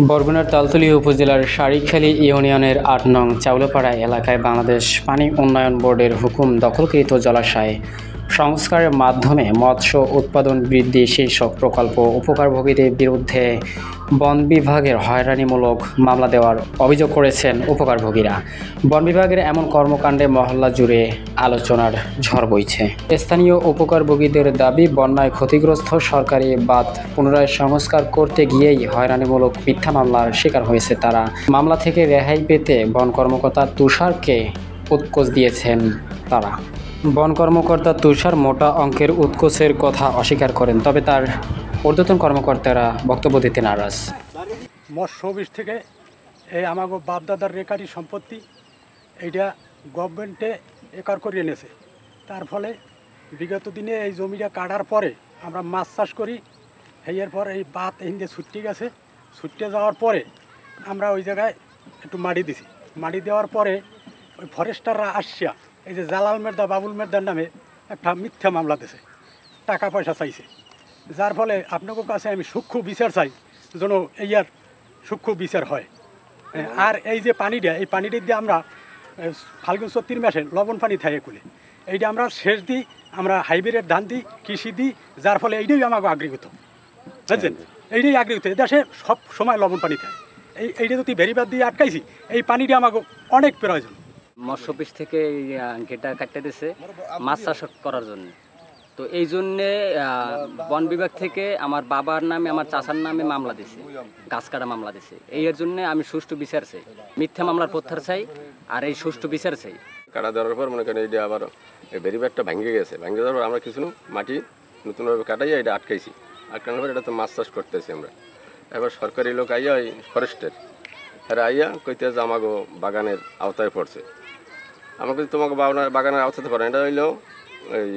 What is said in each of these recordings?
বরগুনার তালতলী উপজেলার শাড়িখালী ইউনিয়নের ৮ নং চাউলাপাড়া এলাকায় বাংলাদেশ পানি উন্নয়ন বোর্ডের হুকুম দখলকৃত জলাশয় সংস্কারের মাধ্যমে মৎস্য উৎপাদন বৃদ্ধি শীর্ষক প্রকল্প উপকারভোগীদের বিরুদ্ধে বন বিভাগের হয়রানিমূলক মামলা দেওয়ার অভিযোগ করেছেন উপকারভোগীরা। বন বিভাগের এমন কর্মকাণ্ডে মহল্লা জুড়ে আলোচনার ঝড় বইছে। স্থানীয় উপকারভোগীদের দাবি, বন্যায় ক্ষতিগ্রস্ত সরকারি বাঁধ পুনরায় সংস্কার করতে গিয়েই হয়রানিমূলক মিথ্যা মামলার শিকার হয়েছে তারা। মামলা থেকে রেহাই পেতে বন কর্মকর্তা তুষারকে উৎকোচ দিয়েছেন তারা। বন কর্মকর্তা তুষার মোটা অঙ্কের উৎকোচের কথা অস্বীকার করেন, তবে তার ঊর্ধ্বতন কর্মকর্তারা বক্তব্য দিতে নারাজ। মৎস্য অফিস থেকে এই আমাকে বাপদাদার রেকারি সম্পত্তি এইটা গভর্নমেন্টে একর করিয়ে এনেছে। তার ফলে বিগত দিনে এই জমিটা কাটার পরে আমরা মাছ চাষ করি। এর পর এই বাত হিন্দে ছুটতে গেছে, ছুটতে যাওয়ার পরে আমরা ওই জায়গায় একটু মাটি দিছি। মাটি দেওয়ার পরে ওই ফরেস্টাররা আসিয়া এই যে জালাল মের্দা বাবুল মের্দার নামে একটা মিথ্যা মামলা দিয়েছে, টাকা পয়সা চাইছে। যার ফলে আপনাদের কাছে আমি সূক্ষ্ম বিচার চাই, যেন এইয়ার সূক্ষ্ম বিচার হয়। আর এই যে পানিটা, এই পানিটা দিয়ে আমরা ফাল্গুন 34 মাসে লবণ পানি থাকে কুলে, এইটা আমরা সেচ দিই, আমরা হাইব্রিডের ধান দিই, কৃষি দিই। যার ফলে এইটাই আমাকে আগ্রহীত, বুঝছেন? এইটাই আগ্রহীত। দেশে সব সময় লবণ পানি থাকে। এইটা যদি বেরিবাদ দিয়ে আটকাইছি, এই পানিটা আমাকে অনেক প্রয়োজন। মৎস্য অফিস থেকে ঘেটা কাটতে দিয়েছে মাছ চাষ করার জন্য। তো এই জন্যে বন বিভাগ থেকে আমার বাবার নামে, আমার চাচার নামে মামলা দিছে, গাছ কাটা মামলা দিছে। এর জন্য আমি সুষ্ঠু বিচার চাই, মিথ্যা মামলার প্রত্যাহার চাই, আর এই সুষ্ঠু বিচার চাই। কাটা দেওয়ার পর মনে করেন এইটা আবার এই বেরিবারটা ভেঙে গেছে। ভেঙে যাওয়ার পর আমরা কিছু মাটি নতুনভাবে কাটাইয়া এটা আটকাইছি। আটকানোর পর এটা তো মাছ চাষ করতেছি আমরা। এবার সরকারি লোক আইয়া ওই ফরেস্টের এরা আইয়া কইতে যে আমাকে বাগানের আওতায় পড়ছে। আমাকে তোমাকে বাগানের আওতাতে পারে, এটা হইলো এই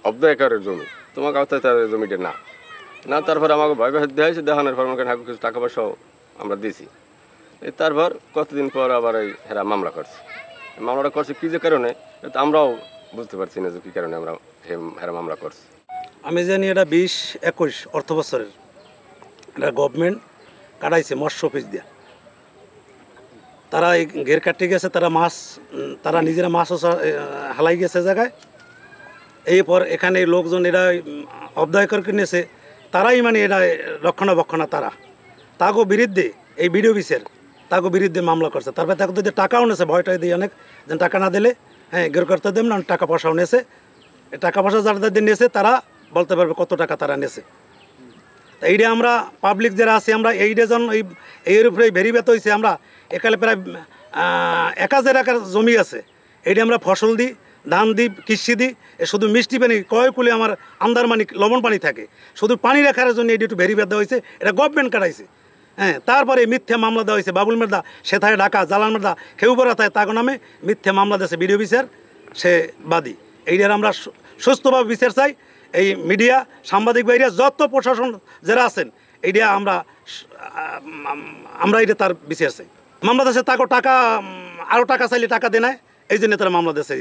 অব্দ একরের জমি, তোমাকে আওতায় তার জমিটা না। তারপর আমাকে ভয় ভয় দেওয়া হয়েছে। দেখানোর পর মনে করেন কিছু টাকা পয়সাও আমরা দিয়েছি। তারপর কতদিন পর আবার এই হেরা মামলা করছে। মামলাটা করছে কী যে কারণে আমরাও বুঝতে পারছি না যে কী কারণে আমরা হেরা মামলা করছি। আমি জানি এটা 20-21 অর্থ বছরের এটা গভর্নমেন্ট কাটাইছে মৎস্য অফিস দিয়ে। তারা এই ঘের কাটতে গেছে, তারা নিজেরা মাছও হালাই গেছে জায়গায়। এরপর এখানে লোকজন এরা অবদায়কর কিনেছে, তারাই মানে এরা রক্ষণাবেক্ষণা তাকে বিরুদ্ধে এই বিডিও অফিসের তাকে বিরুদ্ধে মামলা করছে। তারপরে তাকে যদি টাকাও নেছে, ভয়টা দিয়ে অনেক, যে টাকা না দিলে ঘের করতে দেব না, টাকা পয়সাও নেছে। টাকা পয়সা যারা নিয়েছে তারা বলতে পারবে কত টাকা তারা নেছে। এইটা আমরা পাবলিক যারা আছে, আমরা এইটা যখন এর উপরে ভেরিবেত হয়েছে, আমরা এখানে প্রায় 1000 একর জমি আছে। এইটা আমরা ফসল দিই, ধান দিই, কৃষি দিই। শুধু মিষ্টি পানি কয় কুলে আমার আন্দারমানি লবণ পানি থাকে, শুধু পানি রাখার জন্য এইটা একটু ভেরিবেত দেওয়া হয়েছে। এটা গভর্নমেন্ট কাটাইছে। তারপরে মিথ্যা মামলা দেওয়া হয়েছে। বাবুল মের্দা সেথায় ঢাকা, জালাল মের্দা খেউপরা থায়, তাকে নামে মিথ্যা মামলা দিয়েছে বিডিও অফিসার, সে বাদী। এইটার আমরা সুস্থভাবে বিচার চাই। এই মিডিয়া, সাংবাদিক ভাইরা, যত প্রশাসন যারা আছেন, এইটা আমরা এটা তার বিচার চাই। মামলা দেশে তাকে টাকা, আরও টাকা চাইলে টাকা দেয় না, এই জন্য তারা মামলা দেশে